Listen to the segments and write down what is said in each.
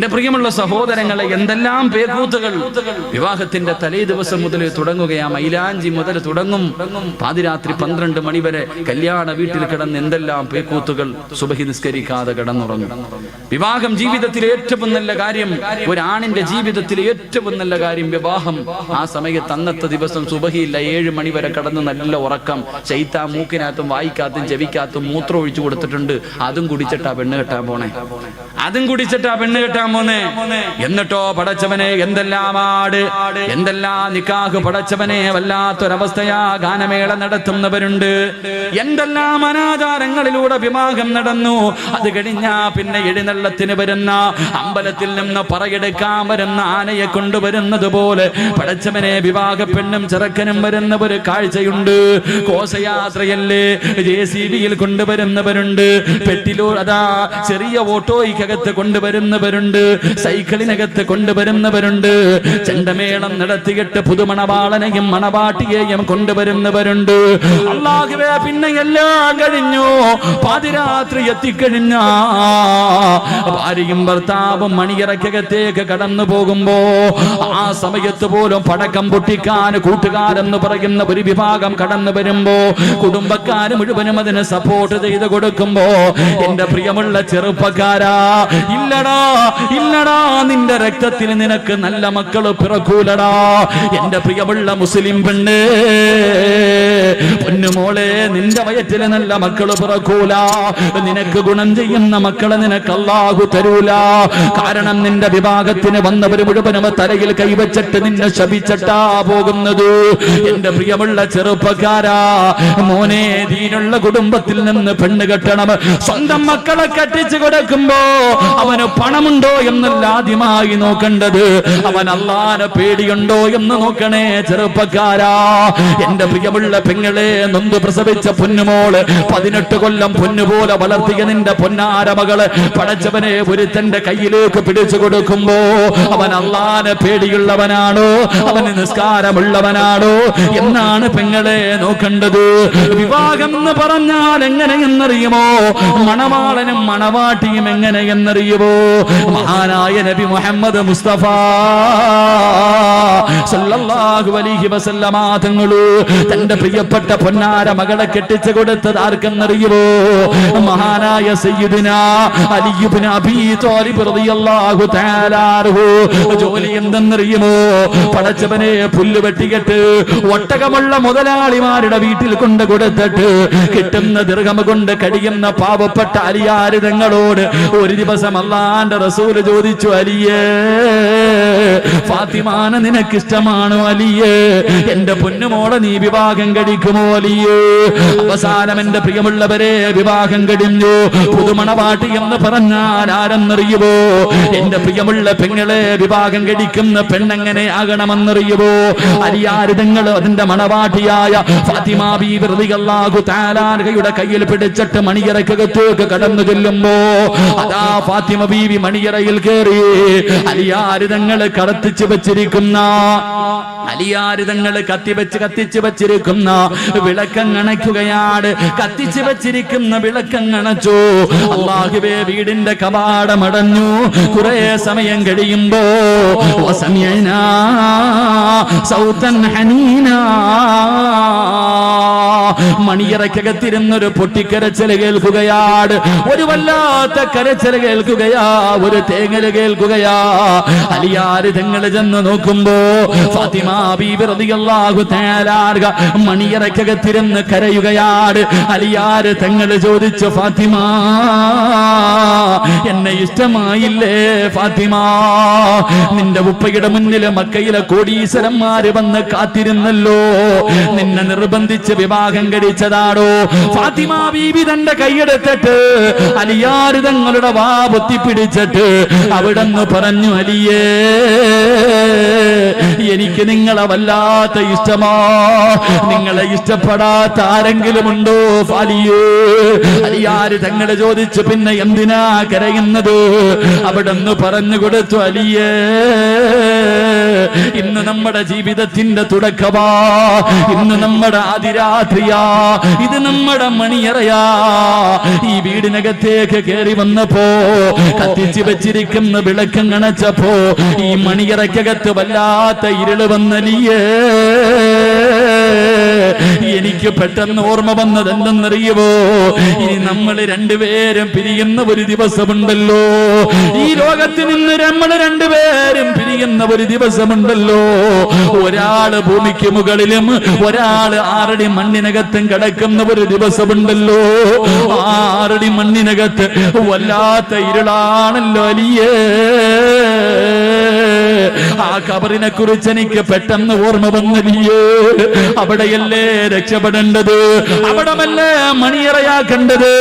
എന്റെ പ്രിയമുള്ള സഹോദരങ്ങളെ, എന്തെല്ലാം പേക്കൂത്തുകൾ വിവാഹത്തിന്റെ തലേ ദിവസം മുതൽ തുടങ്ങുകയാ. മൈലാഞ്ചി മുതൽ തുടങ്ങും, പാതിരാത്രി 12 മണി വരെ കല്യാണ വീട്ടിൽ കിടന്ന് എന്തെല്ലാം പേക്കൂത്തുകൾ. സുബഹി നിസ്കരിക്കാതെ കിടന്നുറങ്ങും. വിവാഹം ജീവിതത്തിലെ ഏറ്റവും നല്ല കാര്യം, ഒരാണിന്റെ ജീവിതത്തിലെ ഏറ്റവും നല്ല കാര്യം വിവാഹം. ആ സമയത്ത് അന്നത്തെ ദിവസം സുബഹിയില്ല, 7 മണി വരെ കിടന്ന് നല്ല ഉറക്കം. ശൈത്താൻ മൂക്കിനകത്തും വായിക്കാത്തും ചെവിക്കാത്തും മൂത്രം ഒഴിച്ചു കൊടുത്തിട്ടുണ്ട്. അതും കുടിച്ചിട്ടാ പെണ്ണ് കെട്ടാൻ പോണേ, അതും കുടിച്ചിട്ടാ പെണ്ണ് കെട്ടാൻ പോന്നേ. എന്നിട്ടോ പടച്ചവനെ എന്തെല്ലാം ആട്, എന്തെല്ലാം നിക്കാഹ്. പടച്ചവനെ വല്ലാത്തൊരവസ്ഥയാ. ഗാനമേള നടത്തുന്നവരുണ്ട്, എന്തെല്ലാം അനാചാരങ്ങളിലൂടെ വിവാഹം നടന്നു. അത് കഴിഞ്ഞാ പിന്നെ എഴുന്നള്ളത്തിന് വരുന്ന, അമ്പലത്തിൽ നിന്ന് പറയെടുക്കാൻ വരുന്ന ആനയെ കൊണ്ടുവരുന്നത് പോലെ പടച്ചവനെ വിവാഹ പെണ്ണും ചെറുക്കനും വരുന്ന ഒരു കാഴ്ചയുണ്ട്. ഘോഷയാത്രയല്ലേ, JCB-യിൽ കൊണ്ടുവരുന്നവരുണ്ട്, പെട്ടിലോ അതാ ചെറിയ ഓട്ടോയ്ക്കകത്ത് കൊണ്ടുവരുന്നവരുണ്ട്, സൈക്കിളിനകത്ത് കൊണ്ടുവരുന്നവരുണ്ട്, ചെണ്ടമേളം നടത്തിയിട്ട് പുതുമണവാളനെയും മണവാട്ടിയെയും കൊണ്ടുവരുന്നവരുണ്ട്. അല്ലാഹുവേ, പിന്നെ എല്ലാം കഴിഞ്ഞു, പാതിരാത്രി എത്തിക്കഴിഞ്ഞ ഭാര്യയും ഭർത്താവും മണിയറക്കകത്തേക്ക് കടന്നു പോകുമ്പോ ആ സമയത്ത് പോലും പടക്കം പൊട്ടിക്കാൻ കൂട്ടുകാരെന്ന് പറയുന്ന ഒരു വിഭാഗം കടന്നു വരുമ്പോ കുടുംബക്കാര് മുഴുവനും അതിന് സപ്പോർട്ട് ചെയ്ത് കൊടുക്കുമ്പോ എന്റെ പ്രിയമുള്ള ചെറുപ്പക്കാരാ, ഇല്ലടാ ഇല്ലടാ, നിന്റെ രക്തത്തിൽ നിനക്ക് നല്ല മക്കള് പിറക്കൂലടാ. എന്റെ പ്രിയമുള്ള മുസ്ലിം പെണ്ണ്, പൊന്നുമോളെ, നിന്റെ വയറ്റില് നല്ല മക്കള് പിറക്കൂല. നിനക്ക് ഗുണം ചെയ്യുന്ന മക്കളെ നിനക്ക് അല്ലാഹു തരൂല. കാരണം നിന്റെ വിഭാഗത്തിന് വന്നവര് മുഴുവനും തലയിൽ കൈവച്ചിട്ട് നിന്നെ ശപിച്ചിട്ടാ പോകുന്നത്. എന്റെ പ്രിയമുള്ള ചെറുപ്പക്കാരാ, മോനെ, ദീനുള്ള കുടുംബത്തിൽ നിന്ന് പെണ്ണ് കെട്ടണം. സ്വന്തം മക്കളെ കെട്ടിച്ചു കൊടുക്കുമ്പോ അവന് പണമുണ്ടോ എന്നല്ല ആദ്യമായി നോക്കേണ്ടത്, അവൻ അല്ലാഹുവിനെ പേടിയുണ്ടോ എന്ന് നോക്കണേ ചെറുപ്പക്കാരാ. എന്റെ പ്രിയമുള്ള പെങ്ങളെ, നൊന്ത് പ്രസവിച്ച പൊന്നുമോള്, 18 കൊല്ലം പൊന്നുപോലെ വളർത്തിയ നിന്റെ പൊന്നാര മകള് പടച്ചവനെ ഒരുത്തന്റെ കയ്യിലേക്ക് പിടിച്ചു കൊടുക്കുമ്പോ അവൻ അല്ലാഹുവിനെ പേടിയുള്ളവനാണോ, അവന് നിസ്കാരമുള്ളവനാണോ എന്നാണ് പെങ്ങളെ നോക്കേണ്ടത്. വിവാഹം എന്ന് പറഞ്ഞാൽ എങ്ങനെയെന്നറിയുമോ? മണവാളനും മണവാട്ടിയും എങ്ങനെയെന്നറിയുമോ? മഹാനായ നബി മുഹമ്മദ് മുസ്തഫ സല്ലല്ലാഹു അലൈഹി വസല്ലമ തങ്ങള് തന്റെ പ്രിയപ്പെട്ട പൊന്നാര മകളെ കെട്ടിച്ചു കൊടുത്തത് ആർക്കെന്നറിയുമോ? മഹാനായ സയ്യിദുനാ അലി ഇബ്നു അബീ ത്വാലിബ് റളിയല്ലാഹു തആല അൻഹു. ജോലി എന്തെന്നറിയുമോ? പടച്ചവനെ പുല്ല് വെട്ടിക്കെട്ട് ഒട്ടകമുള്ള മുതലാളിമാരുടെ വീട്ടിൽ കൊണ്ട് കൊടുത്തിട്ട് കിട്ടുന്ന ദിർഹം കൊണ്ട് കഴിയുന്ന പാവപ്പെട്ട അലിയാര് തങ്ങളോട് ഒരു ദിവസം അല്ലാഹുവിന്റെ റസൂല് ചോദിച്ചു, അലിയേ, ഫാത്തിമാനെ നിനക്കിഷ്ടമാണോ അലിയേ? എന്റെ പൊന്നുമോളെ നീ വിവാഹം കഴിക്കുമോ അലിയേ? അവസാനം എന്റെ പ്രിയമുള്ളവരെ വിവാഹം കഴിഞ്ഞു. പുതുമണവാട്ടി എന്ന് പറഞ്ഞാൽ ആരെന്നറിയുമോ? എന്റെ പ്രിയമുള്ള പെങ്ങളെ, വിവാഹം കഴിക്കുന്ന പെണ്ണെങ്ങനെ ആകണമെന്നറിയുമോ? അലിയാര് തങ്ങൾ അതിന്റെ മണവാട്ടിയായ ഫാത്തിമ ബീവി റളിയല്ലാഹു തആല അൻഹയുടെ കയ്യിൽ പിടിച്ചിട്ട് മണിയറക്കകത്തേക്ക് കടന്നു ചെല്ലുമ്പോ അതാ ഫാത്തിമ ബീവി മണിയറയിൽ കയറി അലിയാര് തങ്ങൾ കടത്തിച്ചു വെച്ചിരിക്കുന്ന, അലിയാര് തങ്ങൾ കത്തിച്ചു വെച്ചിരിക്കുന്ന വിളക്കങ്ങണയ്ക്കുകയാണ്. കത്തിച്ചു വെച്ചിരിക്കുന്ന വിളക്കങ്ങണച്ചു. അല്ലാഹുവേ, വീടിന്റെ കവാടമടഞ്ഞു. കുറെ സമയം കഴിയുമ്പോ വസമിഅനാ സൗതൻ ഹനീനാ, മണിയറക്കകത്തിരുന്നൊരു പൊട്ടിക്കരച്ചിൽ കേൾക്കുകയാണ്. ഒരു വല്ലാത്ത കരച്ചിൽ കേൾക്കുകയാ, ഒരു തേങ്ങല് കേൾക്കുകയാ. അലിയാര് തങ്ങൾ ചെന്ന് നോക്കുമ്പോ ഫാത്തിമ ബീവി റളിയല്ലാഹു തആല അൻഹ മണിയറക്കകത്തിരുന്ന് കരയുകയാണ്. അലിയാര് തങ്ങൾ ചോദിച്ചു, ഫാത്തിമ, എന്നെ ഇഷ്ടമായില്ലേ ഫാത്തിമ? നിന്റെ ഉപ്പയുടെ മുന്നിൽ മക്കയിലെ കോടീശ്വരന്മാര് വന്ന് കാത്തിരുന്നല്ലോ, നിന്നെ നിർബന്ധിച്ച് വിവാഹം കഴിച്ചതാണോ? ഫാത്തിമ ബീവി തന്റെ കൈയെടുത്തിട്ട് അലിയാര് തങ്ങളുടെ വാ പൊത്തിപ്പിടിച്ചിട്ട് അവിടെന്ന് പറഞ്ഞു, അലിയേ, എനിക്ക് നിങ്ങളെ വല്ലാത്ത ഇഷ്ടമാ. നിങ്ങളെ ഇഷ്ടപ്പെടാത്ത ആരെങ്കിലും ഉണ്ടോ ഫാലിയേ? അലിയാര് തങ്ങളെ ചോദിച്ചു, പിന്നെ എന്തിനാ കരയുന്നത്? അവിടെന്ന് പറഞ്ഞു കൊടുത്തു, അലിയേ, ഇന്ന് നമ്മുടെ ജീവിതത്തിന്റെ തുടക്കമാ, ഇന്ന് നമ്മുടെ അതിരാത്രിയ, ഹാജിറാ, ഇത് നമ്മുടെ മണിയറയാ. ഈ വീടിനകത്തേക്ക് കയറി വന്നപ്പോ കത്തിച്ചു വെച്ചിരിക്കുന്ന വിളക്കം കണച്ചപ്പോ ഈ മണിയറയ്ക്കകത്ത് വല്ലാത്ത ഇരുള് വന്നലിയേ. എനിക്ക് പെട്ടെന്ന് ഓർമ്മ വന്നത് എന്തെന്നറിയുമോ? ഇനി നമ്മൾ രണ്ടുപേരും പിരിയുന്ന ഒരു ദിവസമുണ്ടല്ലോ. ഈ ലോകത്തിൽ നിന്ന് നമ്മൾ രണ്ടുപേരും പിരിയുന്ന ഒരു ദിവസമുണ്ടല്ലോ. ഒരാള് ഭൂമിക്ക് മുകളിലും ഒരാള് 6 അടി മണ്ണിനകത്തും കിടക്കുന്ന ഒരു ദിവസമുണ്ടല്ലോ. 6 അടി മണ്ണിനകത്ത് വല്ലാത്ത ഇരുളാണല്ലോ അലിയേ. ആ ഖബറിനെ കുറിച്ച് എനിക്ക് പെട്ടെന്ന് ഓർമ്മ വന്നലിയേ. അവിടെയല്ലേ രക്ഷപ്പെടേണ്ടത്, അവിടമല്ലേ മണിയറയാക്കേണ്ടത്,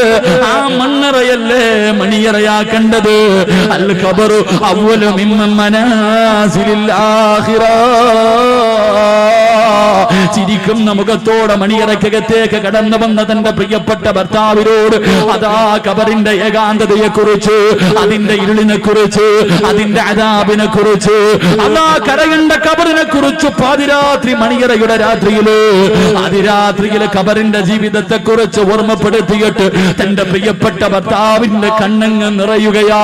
ആ മണ്ണറയല്ലേ മണിയറയാക്കേണ്ടത്. അൽ ഖബറു അവ്വലു മിൻ മനാസിലിൽ ആഖിറ. ചിരിക്കുന്ന മുഖത്തോടെ മണിയറക്കകത്തേക്ക് കടന്നു വന്ന തന്റെ പ്രിയപ്പെട്ട ഭർത്താവിനോട് അതാ ഖബറിന്റെ ഏകാന്തതയെ കുറിച്ച്, അതിന്റെ ഇരുളിനെ കുറിച്ച്, അതിന്റെ അദാബിനെ കുറിച്ച്, അതാ കരകണ്ട ഖബറിനെ കുറിച്ച് പാതിരാത്രി മണിയറയുടെ രാത്രിയില് അതിരാത്രിയിലെ ഖബറിന്റെ ജീവിതത്തെ കുറിച്ച് ഓർമ്മപ്പെടുത്തിയിട്ട് തന്റെ പ്രിയപ്പെട്ട ഭർത്താവിന്റെ കണ്ണങ്ങ് നിറയുകയാ.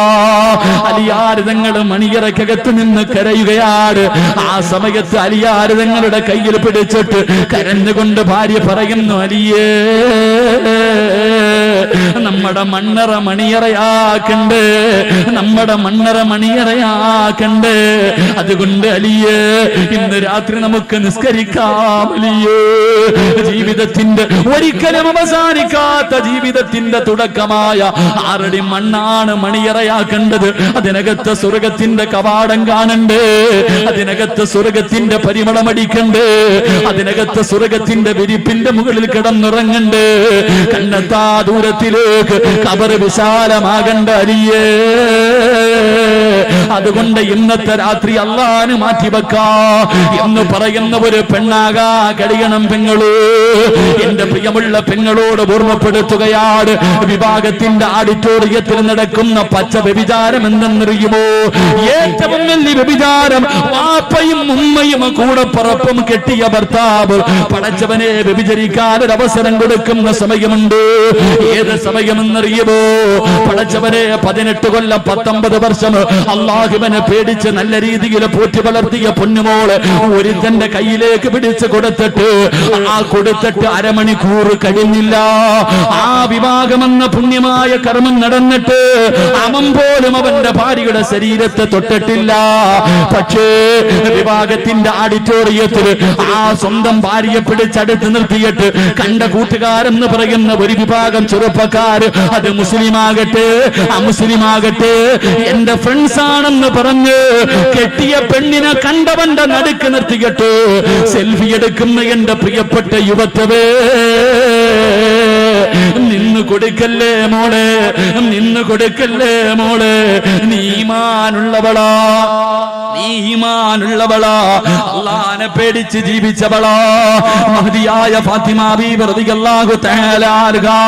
അലിയാരിതങ്ങൾ മണിയറക്കകത്ത് നിന്ന് കരയുകയാണ്. ആ സമയത്ത് അലിയാരിതങ്ങളുടെ കയ്യിൽ പിടിച്ചിട്ട് കരഞ്ഞുകൊണ്ട് ഭാര്യ പറയുന്നു, അലിയേ നമ്മുടെ മണ്ണറ മണിയറയാക്കണ്ട്, നമ്മുടെ മണ്ണറ മണിയറയാക്കണ്ട്. അതുകൊണ്ട് അലിയേ ഇന്ന് രാത്രി നമുക്ക് നിസ്കരിക്കാം അലിയേ. ജീവിതത്തിന്റെ ഒരിക്കലും അവസാനിക്കാത്ത ജീവിതത്തിന്റെ തുടക്കമായ 6 അടി മണ്ണാണ് മണിയറയാക്കേണ്ടത്. അതിനകത്ത് സ്വർഗത്തിന്റെ കവാടം കാണണ്ടേ, അതിനകത്ത് സ്വർഗത്തിന്റെ പരിമളമടിക്കണ്ടേ, അതിനകത്ത് സ്വർഗത്തിന്റെ വിരിപ്പിന്റെ മുകളിൽ കിടന്നുറങ്ങണ്ടേ. കണ്ണെത്താ ദൂരത്തിലേക്ക് ഖബർ വിശാലമാകണ്ട അലിയേ. അതുകൊണ്ട് ഇന്നത്തെ രാത്രി അള്ളാന് മാറ്റിവെക്കാ എന്ന് പറയുന്ന ഒരു പെണ്ണാകാ കഴിയണം പെങ്ങള്. എന്റെ പ്രിയമുള്ള പെങ്ങളോട് ഓർമ്മപ്പെടുത്തുകയാണ്, വിഭാഗത്തിന്റെ ഓഡിറ്റോറിയത്തിൽ നടക്കുന്ന പച്ച വ്യഭിചാരം എന്തെന്നറിയുമോ? ഏറ്റവും വലിയ വ്യഭിചാരം വാപ്പയും ഉമ്മയും കൂടെ പറപ്പും കെട്ടിയ ഭർത്താവ് പടച്ചവനെ വ്യഭിചരിക്കാൻ ഒരു അവസരം കൊടുക്കുന്ന സമയമുണ്ട്. ഏത് സമയമെന്നറിയുമോ? പടച്ചവനെ 18 കൊല്ലം 19 വർഷം അള്ളാഹുവിനെ പേടിച്ച് നല്ല രീതിയിൽ പോറ്റി വളർത്തിയ പൊന്നുമോള് ഒരുത്തന്റെ കയ്യിലേക്ക് പിടിച്ച് കൊടുത്തിട്ട് അരമണിക്കൂർ കഴിഞ്ഞില്ല. ആ വിവാഹമെന്ന പുണ്യമായ കർമ്മം നടന്നിട്ട് അവൻ പോലും അവന്റെ ഭാര്യയുടെ ശരീരത്തെ തൊട്ടിട്ടില്ല. പക്ഷേ വിവാഹത്തിന്റെ ഓഡിറ്റോറിയത്തിൽ ആ സ്വന്തം ഭാര്യയെ പിടിച്ചടുത്ത് നിർത്തിയിട്ട് കണ്ട കൂട്ടുകാരെന്ന് പറയുന്ന ഒരു വിഭാഗം ചെറുപ്പക്കാര്, അത് മുസ്ലിമാകട്ടെ അമുസ്ലിമാകട്ടെ, എന്റെ ഫ്രണ്ട്സ് ആണെന്ന് പറഞ്ഞ് കെട്ടിയ പെണ്ണിനെ കണ്ടവന്റെ നടുക്ക് നിർത്തിയിട്ട് സെൽഫി എടുക്കുന്ന എന്റെ പ്രിയപ്പെട്ട യുവത്വേ, നിന്ന് കൊടുക്കല്ലേ മോളെ, നിന്ന് കൊടുക്കല്ലേ മോളെ. നീ ഈമാനുള്ളവളാ, നീ ഈമാനുള്ളവളാ, അല്ലാഹുവിനെ പേടിച്ച് ജീവിച്ചവളാ. മഹദിയായ ഫാത്തിമ ബീവി റളിയല്ലാഹു തആല അൻഹാ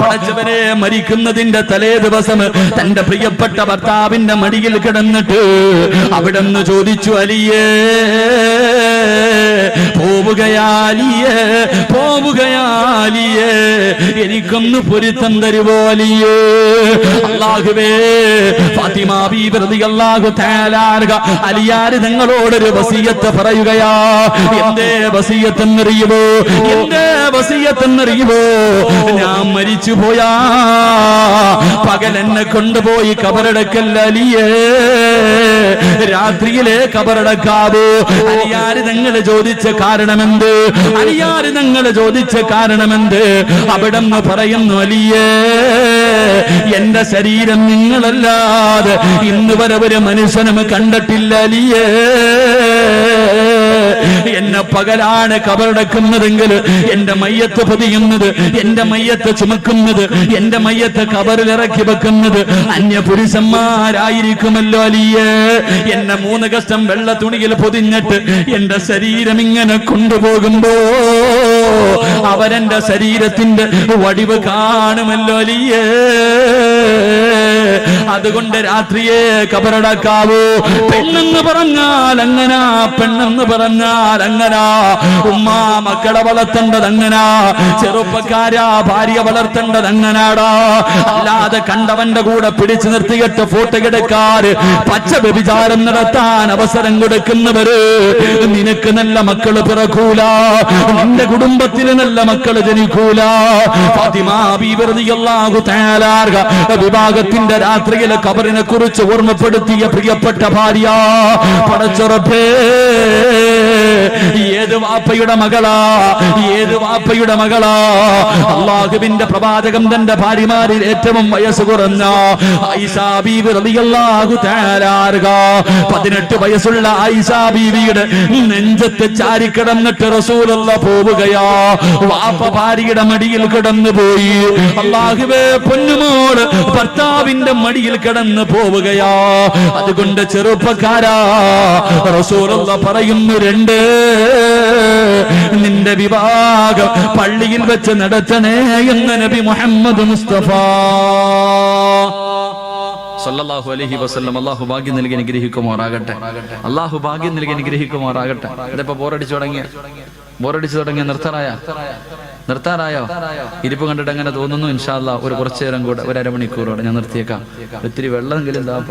പടച്ചവനെ മരിക്കുന്നതിന്റെ തലേ ദിവസം തന്റെ പ്രിയപ്പെട്ട ഭർത്താവിന്റെ മടിയിൽ കിടന്നിട്ട് അവിടുന്ന് ചോദിച്ചു, അലിയേ പോവുകയാലിയേ, പോവുകയാലിയേ, എനിക്കൊന്ന് പൊരുത്തം തരുവോ അലിയേ. അല്ലാഹുവേ, ഫാത്തിമ ബീവി റളിയല്ലാഹു തആല അൻഹാ അലിയാർ തങ്ങളോടൊരു വസിയത്ത് പറയുകയാ. എന്തേ വസിയത്ത് എന്നറിയുമോ? എന്തേ വസിയത്ത് എന്നറിയുമോ? ഞാൻ മരിച്ചു പോയാ പകൽ എന്നെ കൊണ്ടുപോയി കബറടക്കല്ല അലിയേ, രാത്രിയിലെ കബറടക്കാവോ? അലിയാര് തങ്ങള് ചോദിച്ച കാരണമെന്ത്? അലിയാര് തങ്ങള് ചോദിച്ച കാരണമെന്ത്? അവിടെന്ന് പറയുന്നു, അലിയേ എന്റെ ശരീരം നിങ്ങളല്ലാതെ ഇന്ന് വരെ ഒരു മനുഷ്യനും കണ്ടിട്ടില്ല അലിയേ. എന്നെ പകലാണ് കബറടക്കുന്നതെങ്കിൽ എന്റെ മയ്യത്ത് പൊതിയുന്നത്, എന്റെ മയ്യത്ത് ചുമക്കുന്നത്, എന്റെ മയ്യത്ത് കബറിൽ ഇറക്കി വെക്കുന്നത് അന്യപുരുഷന്മാരായിരിക്കുമല്ലോ അലിയേ. എന്നെ 3 കഷ്ടം വെള്ള തുണിയിൽ പൊതിഞ്ഞിട്ട് എന്റെ ശരീരം ഇങ്ങനെ കൊണ്ടുപോകുമ്പോ അവരെന്റെ ശരീരത്തിന്റെ വടിവ് കാണുമല്ലോ അലിയേ. അതുകൊണ്ട് രാത്രിയെ കബറടക്കാവൂ. പെണ്ണെന്ന് പറഞ്ഞാൽ അങ്ങനാ, പെണ്ണെന്ന് പറഞ്ഞാൽ അങ്ങനാ. ഉമ്മ മക്കളെ വളർത്തേണ്ടത് അങ്ങനാ, ചെറുപ്പക്കാരാ ഭാര്യ വളർത്തേണ്ടത് അങ്ങനാടാ. അല്ലാതെ കണ്ടവന്റെ കൂടെ പിടിച്ചു നിർത്തിയിട്ട് ഫോട്ടോ എടുക്കാറ്, പച്ച വ്യഭിചാരം നടത്താൻ അവസരം കൊടുക്കുന്നവര് നിനക്ക് നല്ല മക്കള് പിറക്കൂല, നിന്റെ കുടുംബത്തിൽ നല്ല മക്കള് ജനിക്കൂല. ഫാത്തിമ ബീവി റളിയല്ലാഹു തആല വിഭാഗത്തിന്റെ രാത്രിയിലെ ഖബറിനെ കുറിച്ച് ഓർമ്മപ്പെടുത്തിയ പ്രിയപ്പെട്ട ഭാര്യ, പടച്ചുറപ്പേ ഏത് വാപ്പയുടെ മകളാ, ഏത് വാപ്പയുടെ മകളാ. അല്ലാഹുവിന്റെ പ്രവാചകം തന്റെ ഭാര്യമാരിൽ ഏറ്റവും വയസ്സ് കുറഞ്ഞ ആയിഷ ബീവി റളിയല്ലാഹു തആല 18 വയസ്സുള്ള ആയിഷ ബീവിയുടെ നെഞ്ചത്ത് ചാരിക്കിടന്നിട്ട് റസൂലുള്ളാഹി പോവുകയാ. വാപ്പ ഭാര്യയുടെ മടിയിൽ കിടന്നു പോയി. അല്ലാഹുവേ പൊന്നുമോള് ഭർത്താവിന്റെ മടിയിൽ കിടന്നു പോവുകയാ. അതുകൊണ്ട് ചെറുപ്പക്കാരാ, റസൂലുള്ളാഹി പറയുന്നു, നിന്റെ വിവാഹം പള്ളിയിൽ വെച്ച് നടത്തണേ എന്ന് നബി മുഹമ്മദ് മുസ്തഫ സല്ലല്ലാഹു അലൈഹി വസല്ലം. അല്ലാഹു ഭാഗ്യം നൽകി അനുഗ്രഹിക്കുമാറാകട്ടെ. അല്ലാഹു ഭാഗ്യം നൽകി അനുഗ്രഹിക്കുമാറാകട്ടെ. ഇതിപ്പോ ബോറടിച്ചു തുടങ്ങിയ നിർത്താറായോ? ഇരിപ്പ് കണ്ടിട്ട് അങ്ങനെ തോന്നുന്നു. ഇൻഷാ അല്ലാഹ് ഒരു കുറച്ചു നേരം കൂടെ, ഒരു അരമണിക്കൂറോടെ ഞാൻ നിർത്തിയേക്കാം. ഒത്തിരി വെള്ളമെങ്കിലും താപ്പ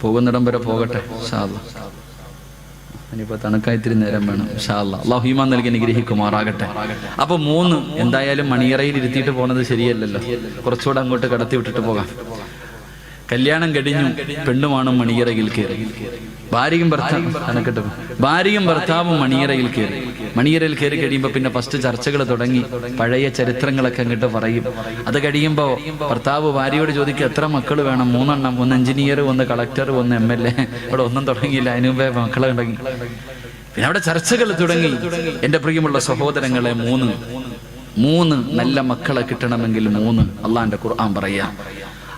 പോകുന്നിടം വരെ പോകട്ടെ ഇൻഷാ അല്ലാഹ്. ഇനിയിപ്പോ തണുക്കായിത്തിരി നേരം വേണം ഇൻഷാ അല്ലാഹ്. അല്ലാഹു ഈമാൻ നൽകി അനുഗ്രഹിക്കുമാറാകട്ടെ. അപ്പൊ 3 എന്തായാലും മണിയറയിൽ ഇരുത്തിയിട്ട് പോകുന്നത് ശരിയല്ലല്ലോ, കുറച്ചുകൂടെ അങ്ങോട്ട് കടത്തി വിട്ടിട്ട് പോകാം. കല്യാണം കഴിഞ്ഞു, പെണ്ണുമാണ് മണിയറയിൽ കയറി. ഭാര്യയും ഭർത്താവും മണിയറയിൽ കയറി. മണിയറയിൽ കയറി കഴിയുമ്പോ പിന്നെ ഫസ്റ്റ് ചർച്ചകൾ തുടങ്ങി. പഴയ ചരിത്രങ്ങളൊക്കെ അങ്ങോട്ട് പറയും. അത് കഴിയുമ്പോ ഭർത്താവ് ഭാര്യയോട് ചോദിക്കും, എത്ര മക്കൾ വേണം? 3 എണ്ണം. 1 എഞ്ചിനീയർ, 1 കളക്ടർ, 1 MLA. ഇവിടെ ഒന്നും തുടങ്ങിയില്ല, അതിനു മുമ്പേ മക്കളെ തുടങ്ങി. പിന്നെ അവിടെ ചർച്ചകൾ തുടങ്ങി. എന്റെ പ്രിയമുള്ള സഹോദരങ്ങളെ, 3 നല്ല മക്കളെ കിട്ടണമെങ്കിൽ 3 അള്ളാന്റെ ഖുർആൻ പറയാ.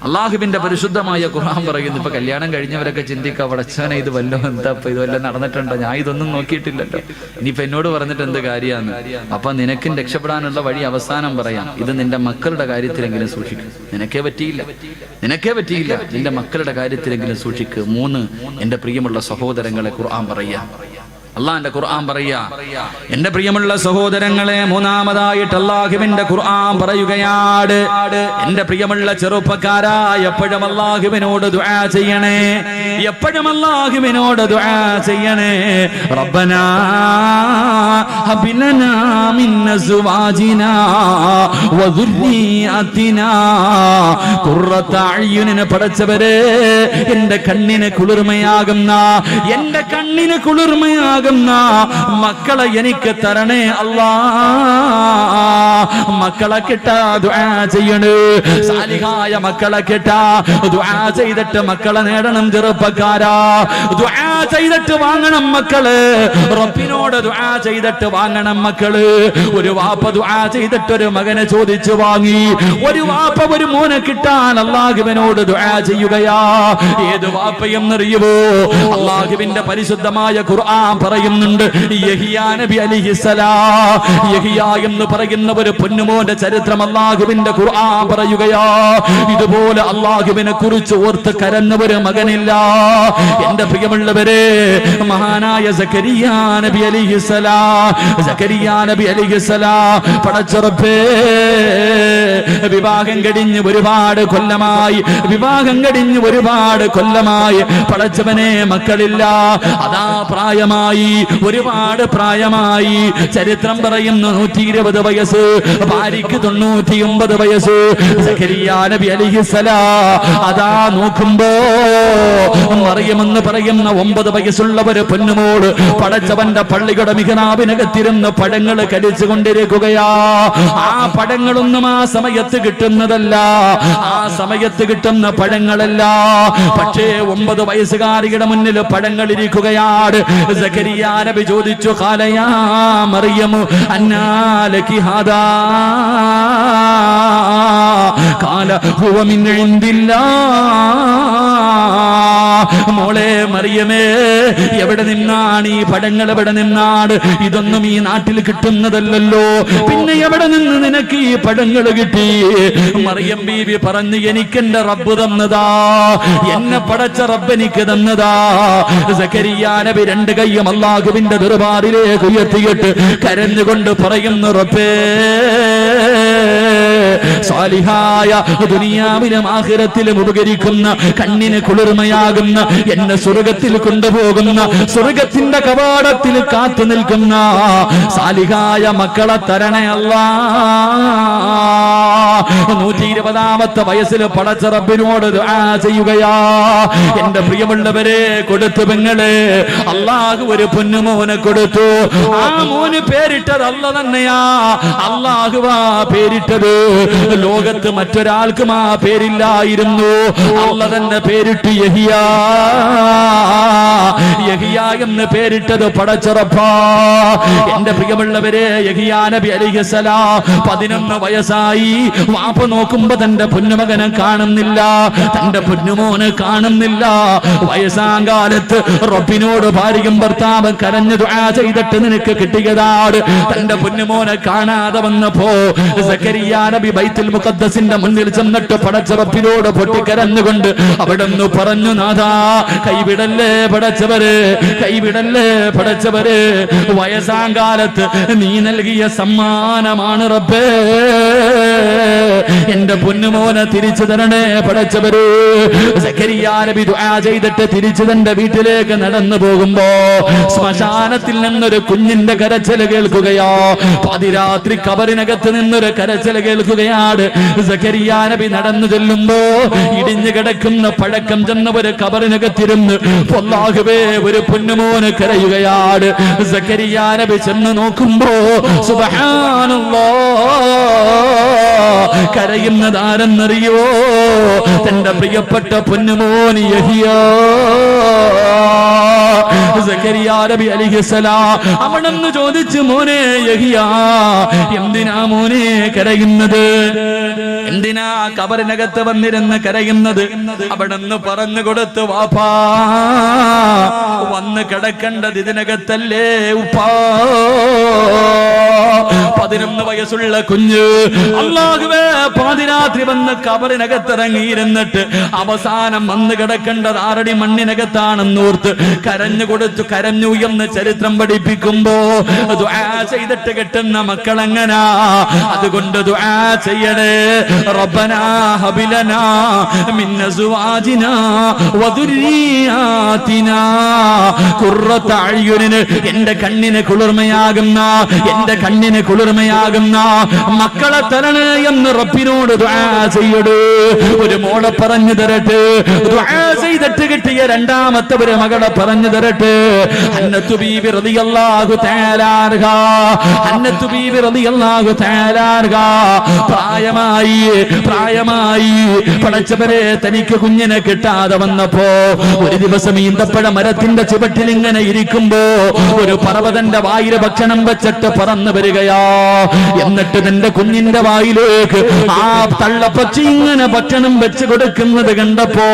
അള്ളാഹുവിന്റെ പരിശുദ്ധമായ ഖുർആൻ പറയുന്നു. ഇപ്പൊ കല്യാണം കഴിഞ്ഞവരൊക്കെ ചിന്തിക്കുക, വടച്ചവനെ ഇത് വല്ലോ, എന്താ ഇത് വല്ലതും നടന്നിട്ടുണ്ടോ? ഞാൻ ഇതൊന്നും നോക്കിയിട്ടില്ലല്ലോ, ഇനിയിപ്പോ എന്നോട് പറഞ്ഞിട്ട് എന്ത് കാര്യമാണ്? അപ്പൊ നിനക്കും രക്ഷപ്പെടാനുള്ള വഴി അവസാനം പറയാം. ഇത് നിന്റെ മക്കളുടെ കാര്യത്തിലെങ്കിലും സൂക്ഷിക്കും. നിനക്കേ പറ്റിയില്ല, നിന്റെ മക്കളുടെ കാര്യത്തിലെങ്കിലും സൂക്ഷിക്കുക. 3 എന്റെ പ്രിയമുള്ള സഹോദരങ്ങളെ ഖുർആൻ പറയാ. അള്ളാന്റെ ഖുർആൻ പറയാ. എന്റെ പ്രിയമുള്ള സഹോദരങ്ങളെ, 3ാമതായിട്ട് അള്ളാഹുവിന്റെ ഖുർആൻ പറയുകയാണ്. എന്റെ പ്രിയമുള്ള ചെറുപ്പക്കാരാ, എപ്പോഴും അള്ളാഹുവിനോട് ദുആ ചെയ്യണേ, എപ്പോഴും അള്ളാഹുവിനോട് ദുആ ചെയ്യണേ. റബ്ബനാ ഹബ് ലനാ മിൻ അസ്വാജിനാ വദുർരിയതിനാ ഖുർറത അയ്യുനിനെ പടച്ചവരെ, എന്റെ കണ്ണിന് കുളിർമയാകുന്ന, എന്റെ കണ്ണിന് കുളിർമയാകുന്ന മക്കളെ എനിക്ക് തരണേ അല്ലാ. മക്കളെ കിട്ടാ ദുആ ചെയ്യണേ. സാലിഹായ മക്കളെ കിട്ടാ ദുആ ചെയ്തിട്ട് മക്കളെ നേടണം. ചെറുപ്പക്കാരാ, ദുആ ചെയ്തിട്ട് വാങ്ങണം മക്കള്. റബ്ബിനോട് ദുആ ചെയ്തിട്ട് വാങ്ങണം മക്കള്. ഒരു വാപ്പ ദുആ ചെയ്തിട്ട് ഒരു മകനെ ചോദിച്ചു വാങ്ങി. ഒരു വാപ്പ ഒരു മോനെ കിട്ടാൻ അല്ലാഹുവിനോട് ദുആ ചെയ്യുകയാ. ഏത് വാപ്പയെന്നറിയുമോ? അല്ലാഹുവിന്റെ പരിശുദ്ധമായ ഖുർആൻ പറയുന്നുണ്ട്. യഹിയാ നബി അലൈഹിസ്സലാം, യഹിയാ എന്ന് പറയുന്ന ഒരു പൊന്നുമോന്റെ ചരിത്രം അല്ലാഹുവിന്റെ ഖുർആൻ പറയുകയാ. ഇതുപോലെ അല്ലാഹുവിനെ കുറിച്ച് ഓർത്ത് കരഞ്ഞ ഒരു മകനില്ല. എന്റെ പ്രിയമുള്ളവരെ, മഹാനായ സക്കരിയാ നബി അലൈഹിസ്സലാം പടച്ചറപ്പേ, വിവാഹം കഴിഞ്ഞ് ഒരുപാട് കൊല്ലമായി, പടച്ചവനെ മക്കളില്ല. അതാ പ്രായമായി, ഒരുപാട് പ്രായമായി. ചരിത്രം പറയുന്നു 120 വയസ്സ്, ഭാര്യക്ക് 99 വയസ്സ്. സക്കരിയാ നബി അലൈഹിസ്സലാം അതാ നോക്കുമ്പോ മറിയമെന്ന് പറയുന്ന 9 വയസ്സുള്ള ഒരു പൊന്നുമോള് പടച്ചവന്റെ പള്ളിയുടെ മിഹ്റാബിനകത്തിരുന്ന് പഴങ്ങൾ കടിച്ചു കൊണ്ടിരിക്കുകയാ. ആ പഴങ്ങളൊന്നും ആ സമയത്ത് കിട്ടുന്നതല്ല, ആ സമയത്ത് കിട്ടുന്ന പഴങ്ങളല്ല. പക്ഷേ 9 വയസ്സുകാരിയുടെ മുന്നിൽ പഴങ്ങൾ ഇരിക്കുകയാണ്. സക്കരിയാ നബി ചോദിച്ചു, ഖാല യാ മറിയമു അന്നാ ലകി ഹാദാ? ഖാല ഹുവ മിൻ ഇൻദില്ലാഹ്. മോളെ മറിയമേ, എവിടെ നിന്നാണ് ഈ പഴങ്ങൾ? എവിടെ നിന്നാണ്? ഇതൊന്നും ഈ നാട്ടിൽ കിട്ടുന്നതല്ലല്ലോ, പിന്നെ എവിടെ നിന്ന് നിനക്ക് ഈ പഴങ്ങൾ കിട്ടി? മറിയം ബീവി പറഞ്ഞു, എനിക്കെന്റെ റബ്ബ് തന്നതാ, എന്നെ പടച്ച റബ്ബ് എനിക്ക് തന്നതാ. സക്കരിയാ നബി രണ്ട് കൈയും അല്ലാഹുവിന്റെ ദർബാറിലേക്ക് ഉയർത്തിയിട്ട് കരഞ്ഞുകൊണ്ട് പറയുന്നു, റബ്ബേ, സാലിഹായ ദുനിയാവിലും ആഖിറത്തിലും ഉപകരിക്കുന്ന കണ്ണിന് കുളിർമയാകുന്ന എന്നെ സ്വർഗത്തിൽ കൊണ്ടുപോകുന്ന സ്വർഗത്തിന്റെ കവാടത്തിൽ കാത്തു നിൽക്കുന്ന സാലിഹായ മക്കളെ തരണേ അല്ലാ. 120ാമത്തെ വയസ്സിൽ പടച്ച റബ്ബിനോട് ദുആ ചെയ്യുകയാ. എന്റെ പ്രിയമുള്ളവരെ, കൊടുത്തു പെങ്ങളെ, അല്ലാഹു ഒരു പൊന്നുമോനെ കൊടുത്തു. ആ മോന് പേരിട്ടത് അല്ല തന്നെയാ. അല്ലാഹുവാ പേരിട്ടത്. ലോകത്ത് മറ്റൊരാൾക്കും ആ പേരില്ലായിരുന്നു. അല്ല തന്നെ പേരിട്ട് യഹിയ. യഹിയ എന്ന് പേരിട്ടത് പടച്ചറപ്പാ. എന്റെ പ്രിയമുള്ളവരെ, യഹിയ നബി അലൈഹിസ്സലാം 11 വയസ്സായി. വാപ്പ നോക്കുമ്പോ തന്റെ പൊന്നുമകനെ കാണുന്നില്ല, തന്റെ പൊന്നുമോനെ കാണുന്നില്ല. വയസ്സാം കാലത്ത് റബ്ബിനോട് ഭാര്യയും ഭർത്താവും കരഞ്ഞു ദുആ ചെയ്തിട്ട് നിനക്ക് കിട്ടിയതാണ്. തന്റെ പൊന്നുമോനെ കാണാതെ വന്നപ്പോ സക്കരിയാ നബി ബൈത്തുൽ മുഖദ്ദസിന്റെ മുന്നിൽ ചെന്നിട്ട് പടച്ച റബ്ബിനോട് പൊട്ടിക്കരഞ്ഞുകൊണ്ട് അവിടുന്ന് പറഞ്ഞു, നാഥാ, കൈവിടല്ലേ പടച്ചവര്, കൈവിടല്ലേ പടച്ചവര്. വയസ്സാം കാലത്ത് നീ നൽകിയ സമ്മാനമാണ് റബ്ബേ, എന്റെ പൊന്നുമോനെ തിരിച്ചു തരണേ പടച്ചവര്. സക്കരിയാ നബി ദുആ ചെയ്തിട്ട് തിരിച്ചു തന്റെ വീട്ടിലേക്ക് നടന്നു പോകുമ്പോ ശ്മശാനത്തിൽ നിന്നൊരു കുഞ്ഞിന്റെ കരച്ചിൽ കേൾക്കുകയോ. പാതിരാത്രി കബറിനകത്ത് നിന്നൊരു കരച്ചിൽ കേൾക്കുകയാണ്. സക്കരിയാ നബി നടന്നു ചെല്ലുമ്പോ ഇടിഞ്ഞു കിടക്കുന്ന പഴക്കം ചെന്ന ഒരു കബറിനകത്തിരുന്ന് അല്ലാഹുവേ ഒരു പൊന്നുമോന് കരയുകയാണ്. സക്കരിയാ നബി ചെന്ന് നോക്കുമ്പോ സുബ്ഹാനല്ലാഹ്, കരയുന്നത് ആരെന്നറിയോ? തന്റെ പ്രിയപ്പെട്ട പൊന്നുമോൻ യഹിയ. സക്കരിയാ നബി അലൈഹിസ്സലാം അവിടുന്ന് ചോദിച്ചു, മോനെ യഹിയ, എന്തിനാ മോനെ കരയുന്നത്? എന്തിനാ കബറിനകത്ത് വന്നിരുന്ന് കരയുന്നത്? അവിടുന്ന് പറഞ്ഞു കൊടുത്തു, വാപ്പാ, വന്ന് കിടക്കേണ്ടത് ഇതിനകത്തല്ലേ ഉപ്പാ. 11 വയസ്സുള്ള കുഞ്ഞ് അല്ലാഹുവേ പാതിരാത്രി വന്ന് കബറിനകത്തിറങ്ങിയിരുന്നിട്ട് അവസാനം വന്ന് കിടക്കേണ്ടത് 6 അടി മണ്ണിനകത്താണെന്നോർത്ത് കരഞ്ഞു കൊടുത്തു. കരഞ്ഞു എന്ന് ചരിത്രം പഠിപ്പിക്കുമ്പോ ദുആ ചെയ്തിട്ട് കിട്ടുന്ന മക്കളെങ്ങനാ. അതുകൊണ്ട് ദുആ ചെയ്യണേ. റബ്ബനാ ഹബിലനാ മിൻ അസ്വാജിനാ വദുരിയാതിനാ ഖുർറത അയ്യുനിൻ. എന്റെ കണ്ണിന് കുളിർമയാകുന്ന, എന്റെ കണ്ണിന് കുളിർമയാകുന്ന മക്കളെ തരണേ എന്ന് റബ്ബിനോട് ദുആ ചെയ്യടൂ. ഒരു മോളെ പറഞ്ഞു തരട്ടെ. ദുആ ചെയ്തിട്ട് കിട്ടിയ രണ്ടാമത്തെ ഒരു മകളെ പറഞ്ഞു തരട്ടെ. ഹന്നത്തു ബീബി റളിയല്ലാഹു തആല അൻഹാ, ഹന്നത്തു ബീബി റളിയല്ലാഹു തആല അൻഹാ പ്രായമായി പടച്ചവരെ തനിക്ക് കുഞ്ഞിനെ കിട്ടാതെ വന്നപ്പോ ഒരു ദിവസം ഈന്തപ്പഴ മരത്തിന്റെ ചുവട്ടിൽ ഇങ്ങനെ ഇരിക്കുമ്പോ ഒരു പർവ്വതന്റെ വായിലെ ഭക്ഷണം വെച്ചിട്ട് പറന്നു വരികയാ. എന്നിട്ട് തന്റെ കുഞ്ഞിന്റെ വായിലേക്ക് ആ തള്ളപ്പക്ഷി ഇങ്ങനെ ഭക്ഷണം വെച്ച് കൊടുക്കുന്നത് കണ്ടപ്പോ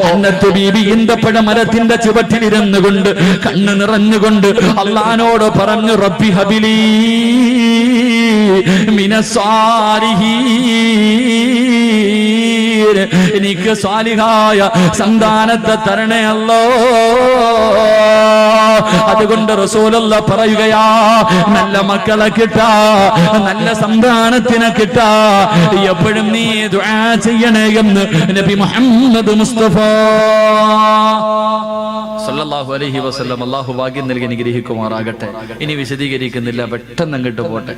ഹന്നത്തു ബീബി ഈന്തപ്പഴ മരത്തിന്റെ ചുവട്ടിലിരുന്നു കൊണ്ട് കണ്ണ് നിറഞ്ഞുകൊണ്ട് അല്ലാഹുവോട് പറഞ്ഞു, റബ്ബി ഹബിലി മിനസ്സാലിഹീൻ, എനിക്ക് സാലിഹായ സന്താനത്തെ തരണേ അല്ലോ. അതുകൊണ്ട് റസൂലുള്ളാഹി പറയുകയാ, നല്ല മക്കളെ കിട്ടാ, നല്ല സന്താനത്തിനെ കിട്ടാ എപ്പോഴും നീ ദുആ ചെയ്യണേ എന്ന് നബി മുഹമ്മദ് മുസ്തഫ സല്ലല്ലാഹു അലൈഹി വസല്ലം. അല്ലാഹു ഭാഗ്യം നൽകി അനുഗ്രഹിക്കുമാറാകട്ടെ. ഇനി വിശദീകരിക്കുന്നില്ല, പെട്ടെന്ന് അങ്ങോട്ട് പോട്ടെ.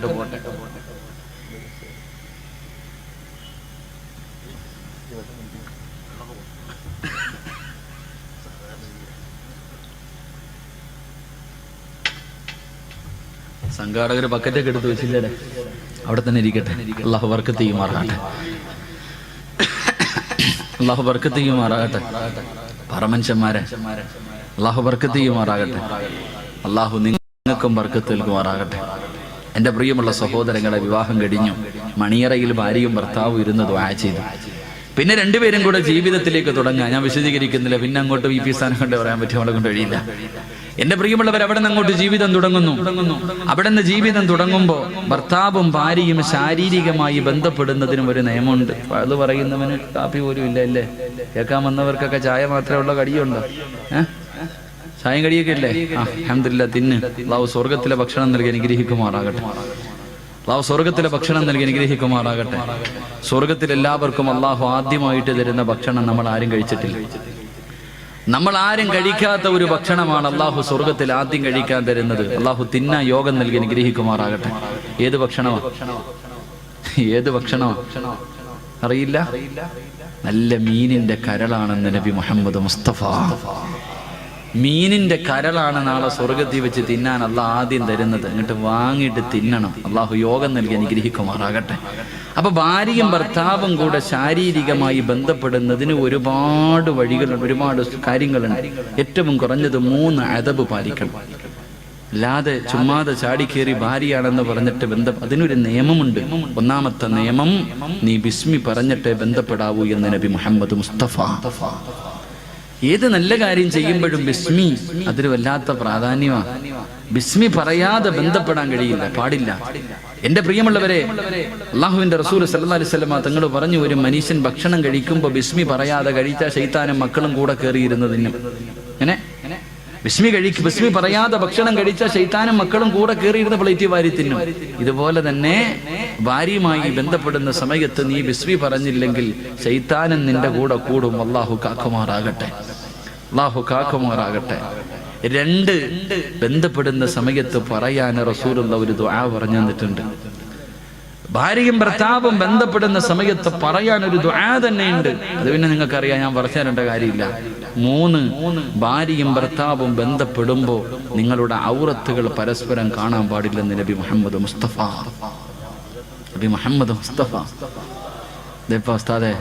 സംഘാടകർ ബക്കറ്റൊക്കെ എടുത്ത് വെച്ചില്ലേ, അവിടെ തന്നെ ഇരിക്കട്ടെ. അല്ലാഹു ബർക്കത്ത് ചെയ്യുമാറാകട്ടെ. അല്ലാഹു ബർക്കത്ത് ചെയ്യുമാറാകട്ടെ. പറമനുഷ്യന്മാരെ അല്ലാഹു ബർക്കത്ത് ചെയ്യുമാറാകട്ടെ. അല്ലാഹു നിങ്ങൾക്കും ബർക്കത്ത് നൽകുമാറാകട്ടെ. എൻ്റെ പ്രിയമുള്ള സഹോദരങ്ങളെ, വിവാഹം കഴിഞ്ഞു. മണിയറയിൽ ഭാര്യയും ഭർത്താവും ഇരുന്ന് ദുആ ചെയ്തു. പിന്നെ രണ്ടുപേരും കൂടെ ജീവിതത്തിലേക്ക് തുടങ്ങാം. ഞാൻ വിശദീകരിക്കുന്നില്ല, പിന്നെ അങ്ങോട്ട് VP സ്ഥാനം കൊണ്ട് പറയാൻ പറ്റും, അവളെ കൊണ്ട് കഴിയില്ല. എന്റെ പ്രിയമുള്ളവർ, അവിടെ നിന്ന് അങ്ങോട്ട് ജീവിതം തുടങ്ങുന്നു. അവിടെ നിന്ന് ജീവിതം തുടങ്ങുമ്പോൾ ഭർത്താവും ഭാര്യയും ശാരീരികമായി ബന്ധപ്പെടുന്നതിനും ഒരു നിയമമുണ്ട്. അത് പറയുന്നവന് കാപ്പി പോലും ഇല്ല അല്ലേ? കേൾക്കാൻ വന്നവർക്കൊക്കെ ചായ മാത്രമേ ഉള്ള, കടിയുണ്ടോ? ചായം കടിയൊക്കെ ഇല്ലേ? അൽഹംദുലില്ലാ, തിന്ന്. അല്ലാഹു സ്വർഗത്തിലെ ഭക്ഷണം നൽകി അനുഗ്രഹിക്കുമാറാകട്ടെ. അല്ലാഹു സ്വർഗത്തിലെ ഭക്ഷണം നൽകി അനുഗ്രഹിക്കുമാറാകട്ടെ. സ്വർഗത്തിൽ എല്ലാവർക്കും അല്ലാഹു ആദ്യമായിട്ട് തരുന്ന ഭക്ഷണം നമ്മൾ ആരും കഴിച്ചിട്ടില്ല. നമ്മൾ ആരും കഴിക്കാത്ത ഒരു ഭക്ഷണമാണ് അല്ലാഹു സ്വർഗത്തിൽ ആദ്യം കഴിക്കാൻ തരുന്നത്. അല്ലാഹു തിന്നാൻ യോഗം നൽകി അനുഗ്രഹിക്കുമാറാകട്ടെ. ഏത് ഭക്ഷണമാ? ഏത് ഭക്ഷണമാ അറിയില്ല? നല്ല മീനിന്റെ കരളാണെന്ന് നബി മുഹമ്മദ് മുസ്തഫ. മീനിന്റെ കരളാണ് നാളെ സ്വർഗത്തിൽ വെച്ച് തിന്നാൻ അല്ലാഹ് ആദ്യം തരുന്നത്. എന്നിട്ട് വാങ്ങിയിട്ട് തിന്നണം. അല്ലാഹു യോഗം നൽകി അനുഗ്രഹിക്കുമാറാകട്ടെ. അപ്പൊ ഭാര്യയും ഭർത്താവും കൂടെ ശാരീരികമായി ബന്ധപ്പെടുന്നതിന് ഒരുപാട് വഴികളുണ്ട്, ഒരുപാട് കാര്യങ്ങളുണ്ട്. ഏറ്റവും കുറഞ്ഞത് 3 അദബ് പാലിക്കണം. അല്ലാതെ ചുമ്മാതെ ചാടിക്കേറി ഭാര്യയാണെന്ന് പറഞ്ഞിട്ട് അതിനൊരു നിയമമുണ്ട്. ഒന്നാമത്തെ നിയമം, നീ ബിസ്മി പറഞ്ഞിട്ടേ ബന്ധപ്പെടാവൂ എന്ന് നബി മുഹമ്മദ് മുസ്തഫ. ഏത് നല്ല കാര്യം ചെയ്യുമ്പോഴും ബിസ്മി അതൊരു വല്ലാത്ത പ്രാധാന്യമാണ്. ബിസ്മി പറയാതെ ബന്ധപ്പെടാൻ കഴിയില്ല, പാടില്ല. എന്റെ പ്രിയമുള്ളവരെ, അല്ലാഹുവിന്റെ റസൂൽ സല്ലല്ലാഹു അലൈഹി വസല്ലം തങ്ങൾ പറഞ്ഞു, ഒരു മനുഷ്യൻ ഭക്ഷണം കഴിക്കുമ്പോൾ ബിസ്മി പറയാതെ കഴിച്ചാൽ ശൈത്താനും മക്കളും കൂടെ കയറിയിരുന്നതിനും. അങ്ങനെ ബിസ്മി പറയാതെ ഭക്ഷണം കഴിച്ചാൽ ശൈത്താനും മക്കളും കൂടെ കയറിയിരുന്ന പ്ലേറ്റ് വാരി തിന്നും. ഇതുപോലെ തന്നെ ഭാര്യയുമായി ബന്ധപ്പെടുന്ന സമയത്ത് നീ ബിസ്മി പറഞ്ഞില്ലെങ്കിൽ ശൈത്താനും നിന്റെ കൂടെ കൂടും. അല്ലാഹു കാക്കുമാറാകട്ടെ, അല്ലാഹു കാക്കുമാറാകട്ടെ. 2 ബന്ധപ്പെടുന്ന സമയത്ത് പറയാൻ റസൂലുള്ള ഒരു ദുആ പറഞ്ഞു തന്നിട്ടുണ്ട്. ഭാര്യയും ഭർത്താവും ബന്ധപ്പെടുന്ന സമയത്ത് പറയാൻ ഒരു ദുആ തന്നെയുണ്ട്. അത് പിന്നെ നിങ്ങൾക്കറിയാം, ഞാൻ പറഞ്ഞു തരേണ്ട കാര്യമില്ല. 3 ഭാര്യയും ഭർത്താവും ബന്ധപ്പെടുമ്പോൾ നിങ്ങളുടെ ഔറത്തുകൾ പരസ്പരം കാണാൻ പാടില്ലെന്ന് നബി മുഹമ്മദ് മുസ്തഫ. നബി മുഹമ്മദ് മുസ്തഫ. ഉസ്താദെ,